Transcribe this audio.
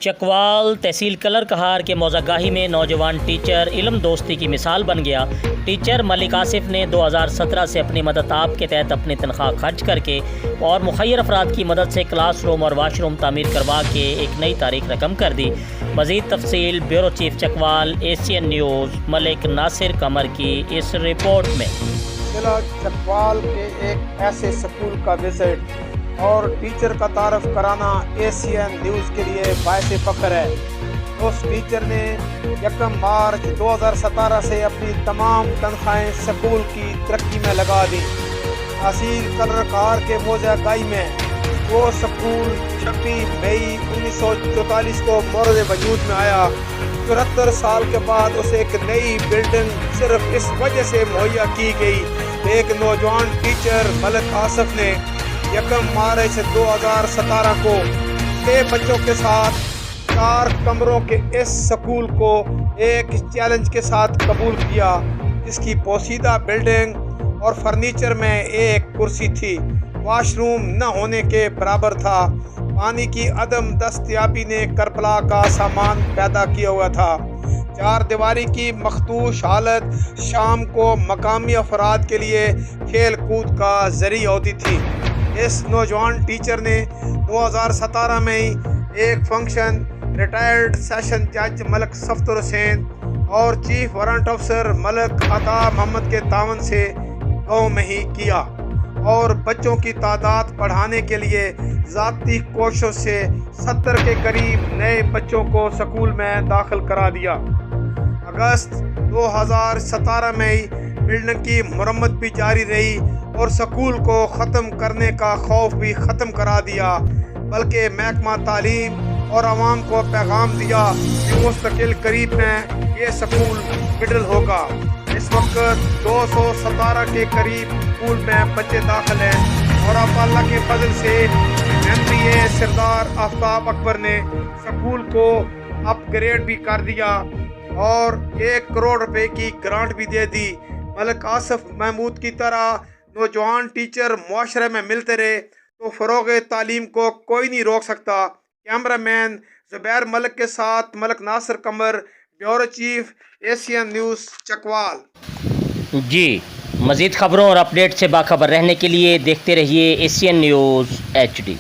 چکوال تحصیل colour کہار کے موزہ میں نوجوان ٹیچر علم دوستی کی مثال بن گیا۔ ٹیچر ملک آصف نے 2017 سے اپنی مدد آپ کے تحت اپنی تنخواہ خرچ کر کے اور مخیر افراد کی مدد سے کلاس روم اور واش روم تعمیر کروا کے ایک نئی تاریخ رقم کر دی۔ مزید تفصیل bureau chief Chakwal Asian News Malik Nasir Qamar کی اس رپورٹ میں۔ ضلع چکوال کے ایک ایسے سکول کا وزٹ اور ٹیچر کا تعارف کرانا ایشین نیوز کے لیے باعث فخر ہے۔ اس ٹیچر نے 1 مارچ 2017 سے اپنی تمام تنخواہیں سکول کی ترقی میں لگا دی۔ تحصیل کلر کہار کے موضع گاہی میں وہ سکول 26 مئی 1944 کو مورد وجود میں آیا۔ 74 سال کے بعد اسے ایک نئی بلڈنگ صرف اس وجہ سے مہیا کی گئی کہ ایک نوجوان ٹیچر ملک آصف نے 1 مارچ 2017 کو 6 بچوں کے ساتھ 4 کمروں کے اس سکول کو ایک چیلنج کے ساتھ قبول کیا، جس کی پوشیدہ بلڈنگ اور فرنیچر میں ایک کرسی تھی، واش روم نہ ہونے کے برابر تھا، پانی کی عدم دستیابی نے کرپلا کا سامان پیدا کیا ہوا تھا، 4 دیواری کی مخدوش حالت شام کو مقامی افراد کے لیے کھیل کود کا ذریعہ ہوتی تھی۔ اس نوجوان ٹیچر نے 2017 میں ہی ایک فنکشن ریٹائرڈ سیشن جج ملک صفدر حسین اور چیف وارنٹ افسر ملک عطا محمد کے تعاون سے گاؤں میں ہی کیا اور بچوں کی تعداد بڑھانے کے لیے ذاتی کوششوں سے 70 کے قریب نئے بچوں کو سکول میں داخل کرا دیا۔ اگست 2017 میں ہی بلڈنگ کی مرمت بھی جاری رہی اور سکول کو ختم کرنے کا خوف بھی ختم کرا دیا، بلکہ محکمہ تعلیم اور عوام کو پیغام دیا کہ مستقل قریب میں یہ سکول مڈل ہوگا۔ اس وقت 217 کے قریب سکول میں بچے داخل ہیں اور اب اللہ کے فضل سے MBA سردار آفتاب اکبر نے سکول کو اپ گریڈ بھی کر دیا اور 1 کروڑ روپے کی گرانٹ بھی دے دی۔ ملک آصف محمود کی طرح نوجوان ٹیچر معاشرے میں ملتے رہے تو فروغ تعلیم کو کوئی نہیں روک سکتا۔ کیمرہ مین زبیر ملک کے ساتھ Malik Nasir Qamar, bureau chief Asian News Chakwal. جی، مزید خبروں اور اپڈیٹ سے باخبر رہنے کے لیے دیکھتے رہیے ایشین نیوز HD۔